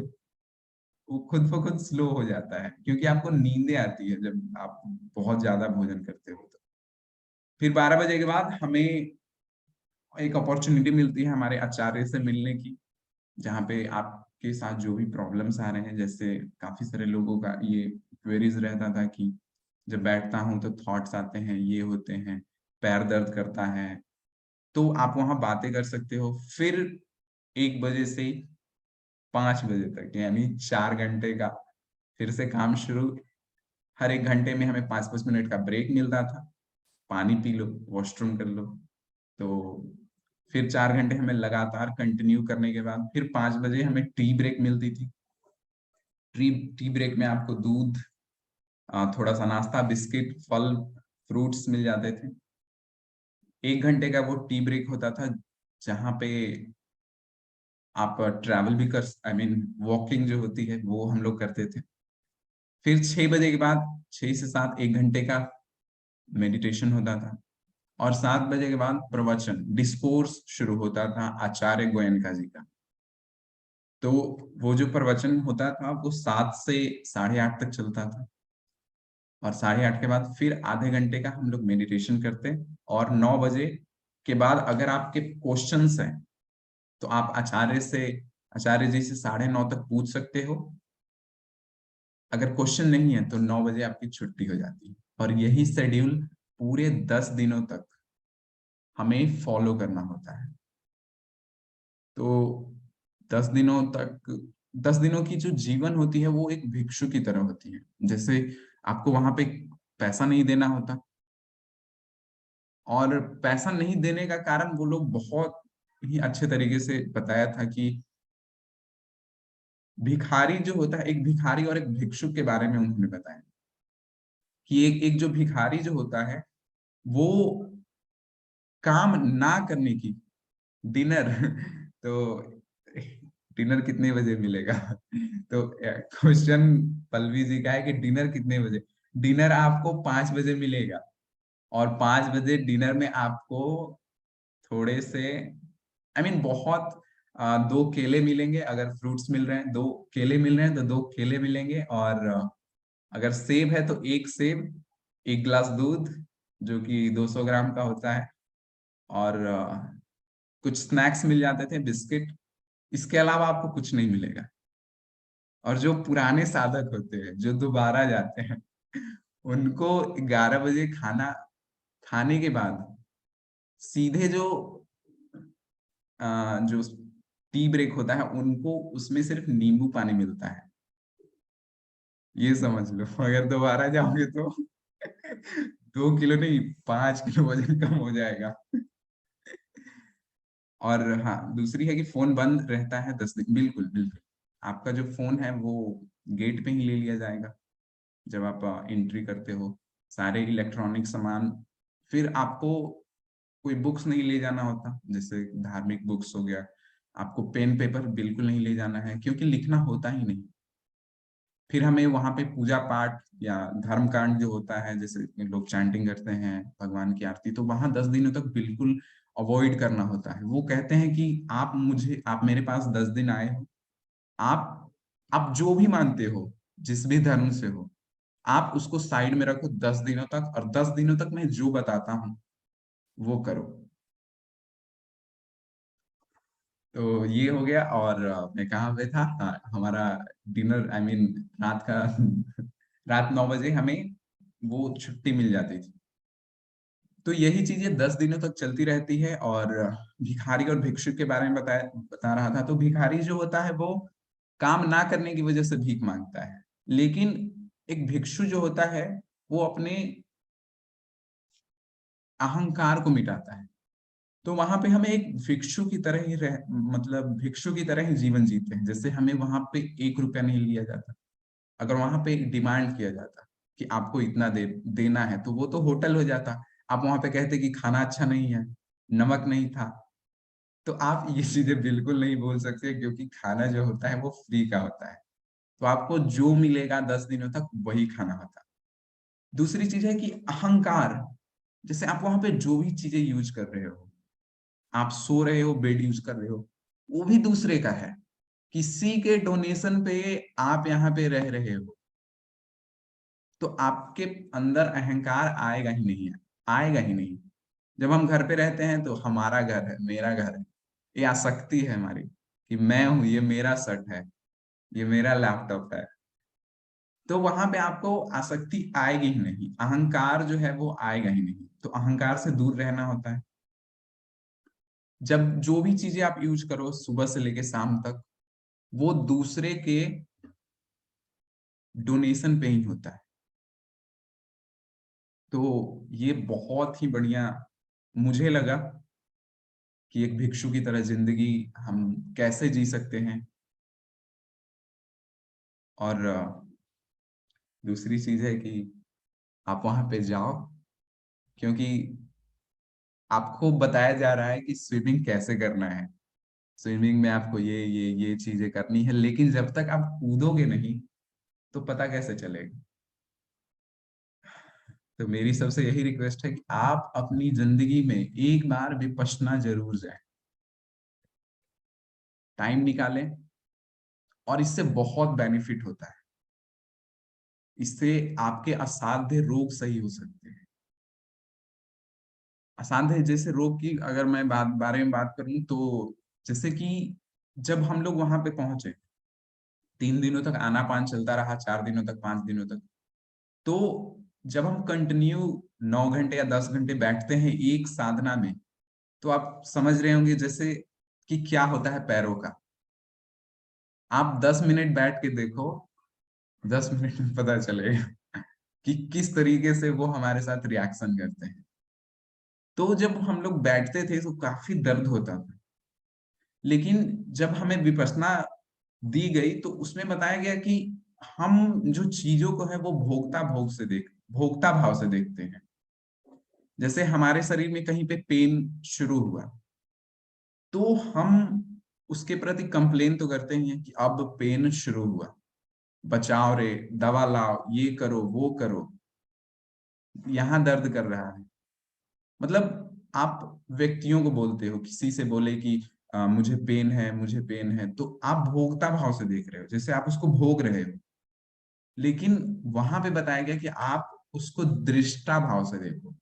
वो खुद ब खुद स्लो हो जाता है, क्योंकि आपको नींदें आती है जब आप बहुत ज्यादा भोजन करते हो। तो फिर 12 बजे के बाद हमें एक अपॉर्चुनिटी मिलती है हमारे आचार्य से मिलने की, जहाँ पे आपके साथ जो भी प्रॉब्लम्स आ रहे हैं, जैसे काफी सारे लोगों का ये क्वेरीज रहता था कि जब बैठता हूँ तो थॉट्स आते हैं, ये होते हैं, पैर दर्द करता है, तो आप वहां बातें कर सकते हो। फिर 1 बजे से 5 बजे तक यानी 4 घंटे का फिर से काम शुरू। हर 1 घंटे में हमें 5-5 मिनट का ब्रेक मिलता था। पानी पी लो, वॉशरूम कर लो। तो फिर 4 घंटे हमें लगातार कंटिन्यू करने के बाद फिर 5 बजे हमें टी ब्रेक मिलती थी। टी ब्रेक में आपको दूध, थोड़ा सा नाश्ता, बिस्किट, फल, फ्रूट्स मिल जाते थे। 1 घंटे का वो टी ब्रेक होता था, जहाँ पे आप ट्रैवल भी कर, आई मीन वॉकिंग जो होती है वो हम लोग करते थे। फिर 6 बजे के बाद 6 से 7 1 घंटे का मेडिटेशन होता था, और 7 बजे के बाद प्रवचन, डिस्कोर्स शुरू होता था आचार्य गोयनका जी का। तो वो जो प्रवचन होता था वो 7 से 8:30 तक चलता था, और 8:30 के बाद फिर आधे घंटे का हम लोग मेडिटेशन करते। और 9 बजे के बाद अगर आपके क्वेश्चंस हैं तो आप आचार्य जी से 9:30 तक पूछ सकते हो। अगर क्वेश्चन नहीं है तो 9 बजे आपकी छुट्टी हो जाती है। और यही शेड्यूल पूरे 10 दिनों तक हमें फॉलो करना होता है। तो 10 दिनों तक, 10 दिनों की जो जीवन होती है वो एक भिक्षु की तरह होती है। जैसे आपको वहां पे पैसा नहीं देना होता, और पैसा नहीं देने का कारण वो लोग बहुत ही अच्छे तरीके से बताया था कि भिखारी जो होता है, एक भिखारी और एक भिक्षुक के बारे में उन्होंने बताया कि एक एक जो भिखारी जो होता है वो काम ना करने की डिनर तो डिनर कितने बजे मिलेगा तो क्वेश्चन पल्लवी जी का है कि डिनर कितने बजे, डिनर आपको 5 बजे मिलेगा और 5 बजे डिनर में आपको थोड़े से बहुत 2 केले मिलेंगे, अगर फ्रूट्स मिल रहे हैं 2 केले मिल रहे हैं तो 2 केले मिलेंगे, और अगर सेब है तो 1 सेब, 1 गिलास दूध जो कि 200 ग्राम का होता है, और कुछ स्नैक्स मिल जाते थे, बिस्किट। इसके अलावा आपको कुछ नहीं मिलेगा। और जो पुराने साधक होते हैं जो दोबारा जाते हैं उनको 11 बजे खाना खाने के बाद सीधे जो टी ब्रेक होता है उनको उसमें सिर्फ नींबू पानी मिलता है। ये समझ लो, अगर दोबारा जाओगे तो 2 किलो नहीं 5 किलो वजन कम हो जाएगा। और हाँ, दूसरी है कि फोन बंद रहता है 10 दिन। बिल्कुल बिल्कुल, आपका जो फोन है वो गेट पे ही ले लिया जाएगा जब आप एंट्री करते हो, सारे इलेक्ट्रॉनिक सामान। फिर आपको कोई बुक्स नहीं ले जाना होता, जैसे धार्मिक बुक्स हो गया। आपको पेन पेपर बिल्कुल नहीं ले जाना है क्योंकि लिखना होता ही नहीं। फिर हमें वहां पे पूजा पाठ या धर्म कांड जो होता है, जैसे लोग चैंटिंग करते हैं भगवान की आरती, तो वहां 10 दिनों तक बिल्कुल अवॉइड करना होता है। वो कहते हैं कि आप मेरे पास 10 दिन आए हो, आप जो भी मानते हो, जिस भी धर्म से हो, आप उसको साइड में रखो 10 दिनों तक, और 10 दिनों तक मैं जो बताता हूँ वो करो। तो ये हो गया। और मैं कहाँ पे था, हाँ, हमारा डिनर रात का रात 9 बजे हमें वो छुट्टी मिल जाती थी। तो यही चीजें 10 दिनों तक चलती रहती है। और भिखारी और भिक्षुक के बारे में बता रहा था। तो भिखारी जो होता है वो काम ना करने की वजह से भीख मांगता है, लेकिन एक भिक्षु जो होता है वो अपने अहंकार को मिटाता है। तो वहां पे हमें एक भिक्षु की तरह ही भिक्षु की तरह ही जीवन जीते हैं। जैसे हमें वहां पे 1 रुपया नहीं लिया जाता। अगर वहां पे डिमांड किया जाता कि आपको इतना देना है, तो वो तो होटल हो जाता। आप वहां पे कहते कि खाना अच्छा नहीं है, नमक नहीं था, तो आप ये चीजें बिल्कुल नहीं बोल सकते क्योंकि खाना जो होता है वो फ्री का होता है। तो आपको जो मिलेगा 10 दिनों तक वही खाना होता। दूसरी चीज है कि अहंकार। जैसे आप वहां पे जो भी चीजें यूज कर रहे हो, आप सो रहे हो, बेड यूज कर रहे हो, वो भी दूसरे का है। किसी के डोनेशन पे आप यहाँ पे रह रहे हो, तो आपके अंदर अहंकार आएगा ही नहीं है, आएगा ही नहीं। जब हम घर पे रहते हैं तो हमारा घर है, मेरा घर है, ये आसक्ति है हमारी कि मैं हूं, ये मेरा शर्ट है, ये मेरा लैपटॉप है। तो वहां पे आपको आसक्ति आएगी ही नहीं, अहंकार जो है वो आएगा ही नहीं। तो अहंकार से दूर रहना होता है। जब जो भी चीजें आप यूज करो सुबह से लेके शाम तक, वो दूसरे के डोनेशन पे ही होता है। तो ये बहुत ही बढ़िया मुझे लगा कि एक भिक्षु की तरह जिंदगी हम कैसे जी सकते हैं। और दूसरी चीज है कि आप वहां पे जाओ, क्योंकि आपको बताया जा रहा है कि स्विमिंग कैसे करना है। स्विमिंग में आपको ये चीजें करनी है, लेकिन जब तक आप कूदोगे नहीं तो पता कैसे चलेगा। तो मेरी सबसे यही रिक्वेस्ट है कि आप अपनी जिंदगी में एक बार विपश्यना जरूर जाएं, टाइम निकालें। और इससे बहुत बेनिफिट होता है। इससे आपके असाध्य रोग सही हो सकते हैं। असाध्य जैसे रोग की अगर मैं बारे में बात करूं, तो जैसे कि जब हम लोग वहां पे पहुंचे, 3 दिनों तक आनापान चलता रहा, 4 दिनों तक, 5 दिनों तक, तो जब हम कंटिन्यू 9 घंटे या 10 घंटे बैठते हैं एक साधना में, तो आप समझ रहे होंगे जैसे कि क्या होता है पैरों का। आप 10 मिनट बैठ के देखो, 10 मिनट में पता चलेगा कि किस तरीके से वो हमारे साथ रिएक्शन करते हैं। तो जब हम लोग बैठते थे तो काफी दर्द होता था, लेकिन जब हमें विपश्यना दी गई तो उसमें बताया गया कि हम जो चीजों को है वो भोक्ता भाव से देखते हैं। जैसे हमारे शरीर में कहीं पे पेन शुरू हुआ तो हम उसके प्रति कंप्लेन तो करते ही हैं कि अब पेन शुरू हुआ, बचाओ रे, दवा लाओ, ये करो वो करो, यहाँ दर्द कर रहा है। मतलब आप व्यक्तियों को बोलते हो, किसी से बोले कि मुझे पेन है, मुझे पेन है, तो आप भोक्ता भाव से देख रहे हो, जैसे आप उसको भोग रहे हो। लेकिन वहां पे बताया गया कि आप उसको दृष्टा भाव से देखो।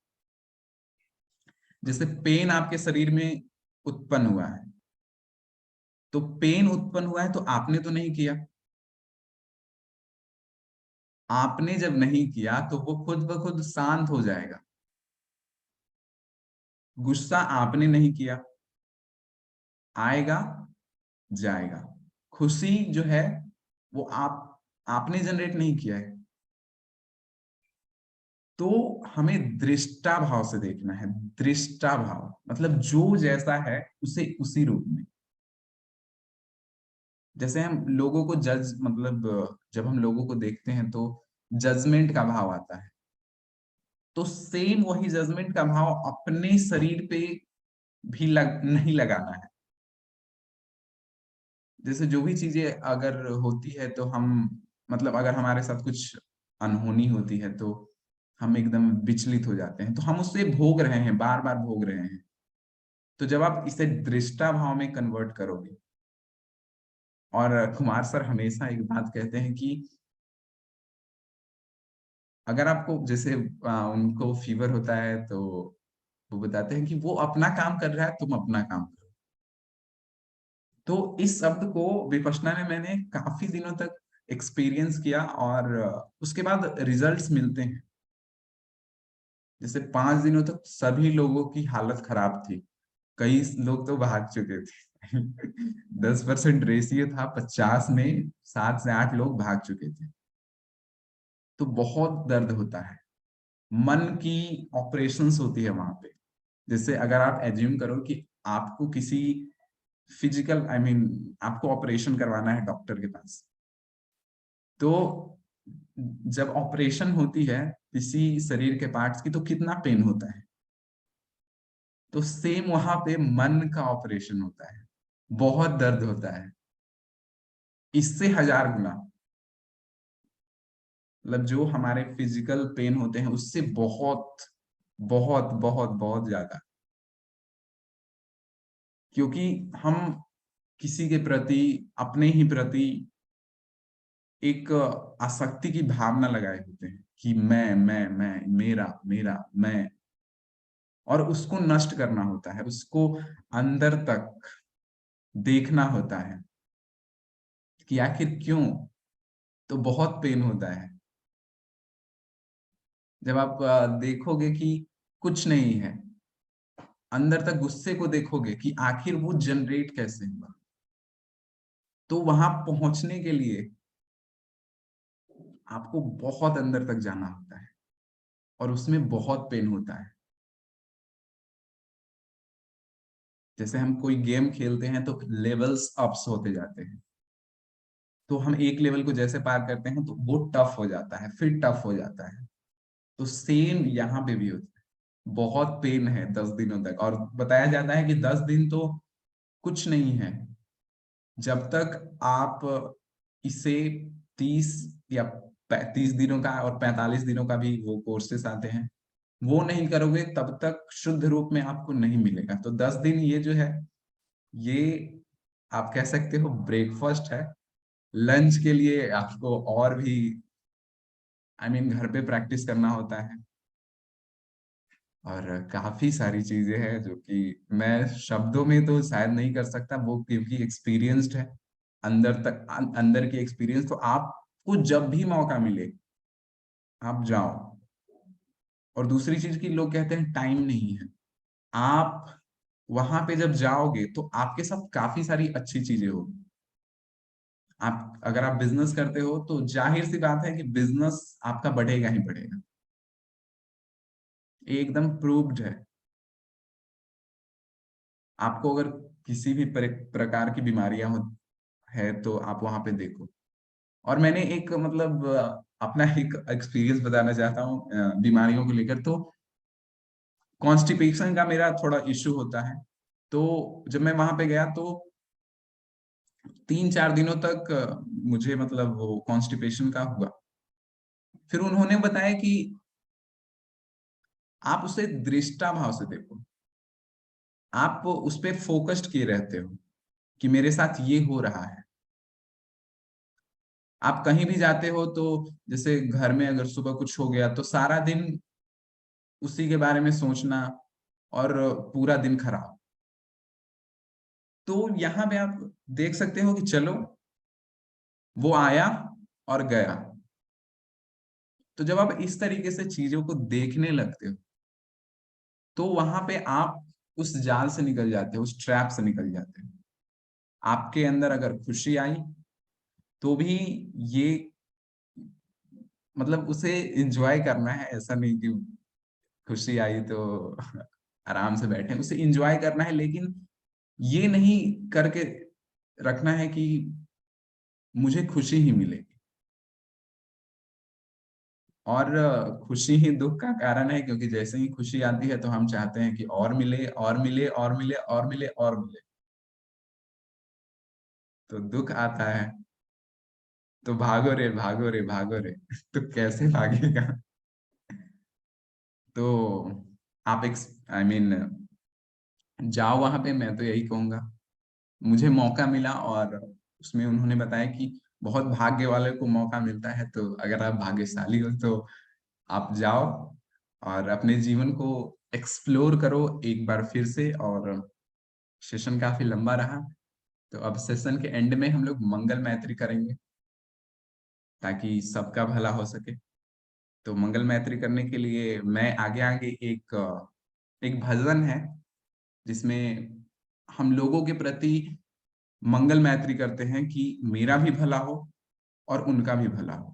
जैसे पेन आपके शरीर में उत्पन्न हुआ है, तो पेन उत्पन्न हुआ है तो आपने तो नहीं किया। आपने जब नहीं किया तो वो खुद ब खुद शांत हो जाएगा। गुस्सा आपने नहीं किया, आएगा जाएगा। खुशी जो है वो आपने जनरेट नहीं किया है। तो हमें दृष्टा भाव से देखना है। दृष्टा भाव मतलब जो जैसा है उसे उसी रूप में। जैसे हम लोगों को जज मतलब जब हम लोगों को देखते हैं तो जजमेंट का भाव आता है, तो सेम वही जजमेंट का भाव अपने शरीर पे भी नहीं लगाना है। जैसे जो भी चीजें अगर होती है तो हम मतलब अगर हमारे साथ कुछ अनहोनी होती है तो हम एकदम विचलित हो जाते हैं, तो हम उससे भोग रहे हैं, बार बार भोग रहे हैं। तो जब आप इसे दृष्टा भाव में कन्वर्ट करोगे, और कुमार सर हमेशा एक बात कहते हैं कि अगर आपको जैसे उनको फीवर होता है तो वो बताते हैं कि वो अपना काम कर रहा है, तुम अपना काम करो। तो इस शब्द को विपश्यना में मैंने काफी दिनों तक एक्सपीरियंस किया, और उसके बाद रिजल्ट्स मिलते हैं। जैसे 5 दिनों तक सभी लोगों की हालत खराब थी, कई लोग तो भाग चुके थे। 10% रेशियो था, 50 में 7 से 8 लोग भाग चुके थे। तो बहुत दर्द होता है, मन की ऑपरेशंस होती है वहां पे। जैसे अगर आप एज्यूम करो कि आपको किसी फिजिकल आपको ऑपरेशन करवाना है डॉक्टर के पास, तो जब ऑपरेशन होती है किसी शरीर के पार्ट्स की तो कितना पेन होता है। तो सेम वहां पे मन का ऑपरेशन होता है, बहुत दर्द होता है, इससे 1000 गुना। मतलब जो हमारे फिजिकल पेन होते हैं उससे बहुत बहुत बहुत बहुत ज्यादा। क्योंकि हम किसी के प्रति, अपने ही प्रति एक आसक्ति की भावना लगाए होते हैं कि मैं मेरा मेरा मैं, और उसको नष्ट करना होता है, उसको अंदर तक देखना होता है कि आखिर क्यों। तो बहुत पेन होता है जब आप देखोगे कि कुछ नहीं है, अंदर तक गुस्से को देखोगे कि आखिर वो जनरेट कैसे हुआ। तो वहां पहुंचने के लिए आपको बहुत अंदर तक जाना होता है, और उसमें बहुत पेन होता है। जैसे हम कोई गेम खेलते हैं तो लेवल्स अप्स होते जाते हैं, तो हम एक लेवल को जैसे पार करते हैं तो वो टफ हो जाता है, फिर टफ हो जाता है। तो सेम यहाँ पे भी होता है, बहुत पेन है 10 दिनों तक। और बताया जाता है कि 10 दिन तो कुछ नहीं है, जब तक आप इसे 30 या 35 दिनों का और 45 दिनों का भी वो कोर्सेस आते हैं, वो नहीं करोगे तब तक शुद्ध रूप में आपको नहीं मिलेगा। तो 10 दिन ये जो है, ये आप कह सकते हो ब्रेकफास्ट है। लंच के लिए आपको और भी घर पे प्रैक्टिस करना होता है, और काफी सारी चीजें हैं जो कि मैं शब्दों में तो शायद नहीं कर सकता, वो क्योंकि एक्सपीरियंस्ड है, अंदर तक अंदर की एक्सपीरियंस। तो आपको जब भी मौका मिले आप जाओ। और दूसरी चीज की लोग कहते हैं टाइम नहीं है, आप वहां पे जब जाओगे तो आपके साथ काफी सारी अच्छी चीजें होगी। आप अगर आप बिजनेस करते हो तो जाहिर सी बात है कि बिजनेस आपका बढ़ेगा ही बढ़ेगा, ये एकदम प्रूव्ड है। आपको अगर किसी भी प्रकार की बीमारियां है तो आप वहां पे देखो। और मैंने एक मतलब अपना एक एक्सपीरियंस बताना चाहता हूँ बीमारियों को लेकर। तो कॉन्स्टिपेशन का मेरा थोड़ा इश्यू होता है, तो जब मैं वहां पे गया तो 3-4 दिनों तक मुझे मतलब वो कॉन्स्टिपेशन का हुआ। फिर उन्होंने बताया कि आप उसे दृष्टा भाव से देखो, आप उस पे फोकस्ड किए रहते हो कि मेरे साथ ये हो रहा है। आप कहीं भी जाते हो तो जैसे घर में अगर सुबह कुछ हो गया तो सारा दिन उसी के बारे में सोचना और पूरा दिन खराब। तो यहाँ पे आप देख सकते हो कि चलो वो आया और गया। तो जब आप इस तरीके से चीजों को देखने लगते हो तो वहां पे आप उस जाल से निकल जाते हो, उस ट्रैप से निकल जाते हो। आपके अंदर अगर खुशी आई तो भी ये मतलब उसे एंजॉय करना है, ऐसा नहीं कि खुशी आई तो आराम से बैठे, उसे एंजॉय करना है। लेकिन ये नहीं करके रखना है कि मुझे खुशी ही मिलेगी। और खुशी ही दुख का कारण है, क्योंकि जैसे ही खुशी आती है तो हम चाहते हैं कि और मिले और मिले और मिले और मिले और मिले। तो दुख आता है तो भागो रे भागो रे भागो रे तो कैसे भागेगा। तो आप एक आई मीन जाओ वहां पे, मैं तो यही कहूंगा। मुझे मौका मिला और उसमें उन्होंने बताया कि बहुत भाग्य वाले को मौका मिलता है, तो अगर आप भाग्यशाली हो तो आप जाओ और अपने जीवन को एक्सप्लोर करो एक बार फिर से। और सेशन काफी लंबा रहा, तो अब सेशन के एंड में हम लोग मंगल मैत्री करेंगे ताकि सबका भला हो सके। तो मंगल मैत्री करने के लिए मैं आगे आगे एक भजन है जिसमें हम लोगों के प्रति मंगल मैत्री करते हैं कि मेरा भी भला हो और उनका भी भला हो।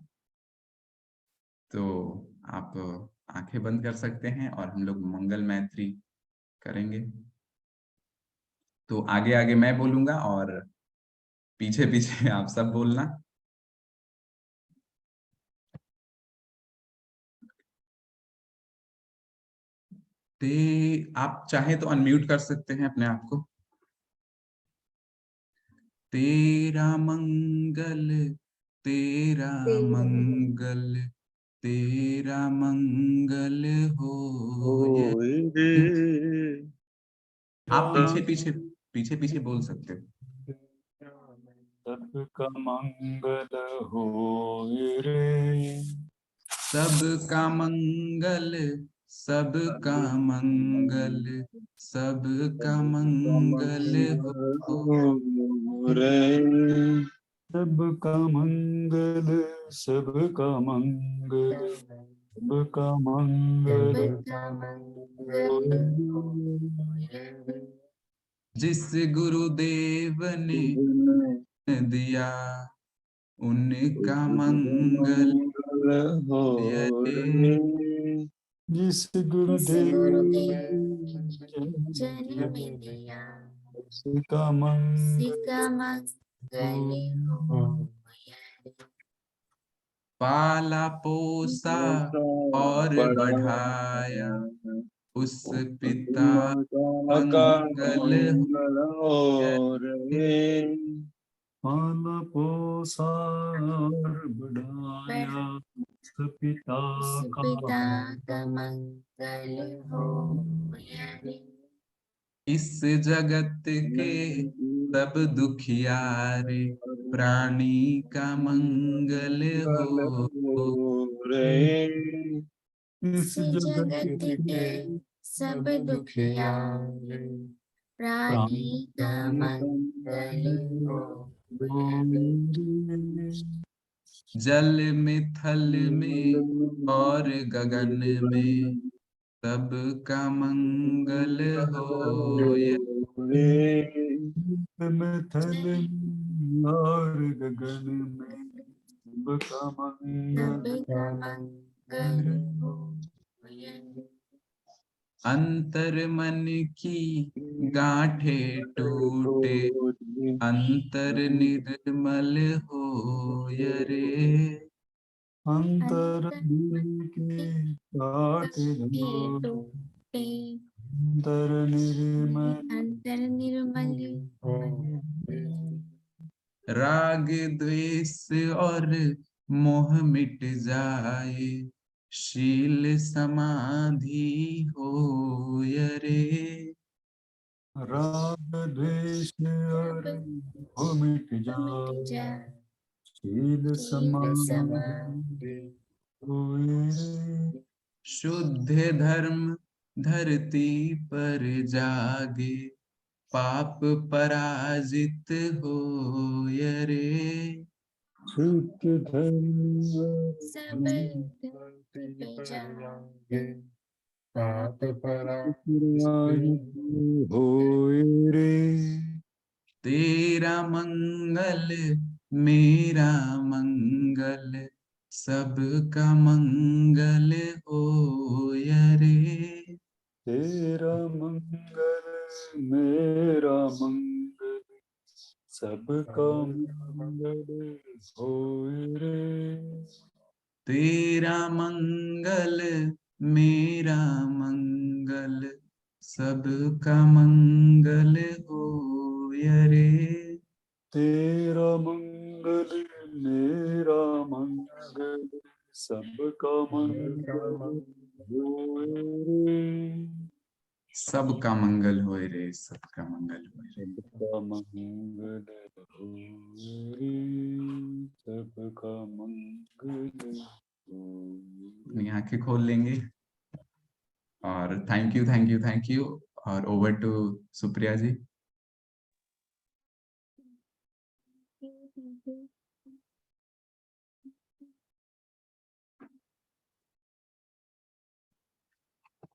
तो आप आंखें बंद कर सकते हैं और हम लोग मंगल मैत्री करेंगे। तो आगे आगे मैं बोलूंगा और पीछे पीछे आप सब बोलना। ते आप चाहे तो अनम्यूट कर सकते हैं अपने आप को। तेरा मंगल तेरा मंगल तेरा मंगल हो ये। होए रे आप पीछे पीछे पीछे पीछे बोल सकते हो। सबका मंगल होए रे, सबका मंगल सबका मंगल सबका मंगल हो। हो रे, सबका मंगल सबका मंगल सबका मंगल हो रे। जिस गुरुदेव ने दिया उनका मंगल हो रे। रे, जिस गुरुदेव जन्म दिया उसका मंगल मंगल हो। पाला पोसा और बढ़ाया उस पिता का मंगल मंगल हो हो। रे, पाला पोसा और बढ़ाया उस पिता का मंगल हो। इस जगत के सब दुखियारे प्राणी का मंगल हो रे, इस जगत जगत के के सब सब दुखियारे प्राणी का मंगल हो। जल में थल में और गगन में सबका मंगल हो ये। थल और गगन में सबका मंगल सबका मंगल हो। अंतर मन की गांठे टूटे, अंतर निर्मल होय रे। अंतर दिल के काटे टूटे, अंतर निर्मल अंतर निर्मल राग द्वेष और मोह मिट जाए, शील समाधि होय रे। राग द्वेष और मोह मिट जाए, शील समाधि होय रे। शुद्ध धर्म धरती पर जागे, पाप पराजित होय रे। शुद्ध धर्म सब पे जागे, पाप पराजित होय रे। तेरा मंगल मेरा मंगल, सबका मंगल होय रे। तेरा मंगल मेरा मंगल, सबका मंगल होय रे। तेरा मंगल मेरा मंगल, सबका मंगल होय रे। तेरा मंगल मेरा मंगल, सबका मंगल होय रे। सबका मंगल होय रे, सबका मंगल होय रे। सबका मंगल होय रे, सबका मंगल होय। अपनी आंखें खोल लेंगे और थैंक यू और ओवर टू सुप्रिया जी।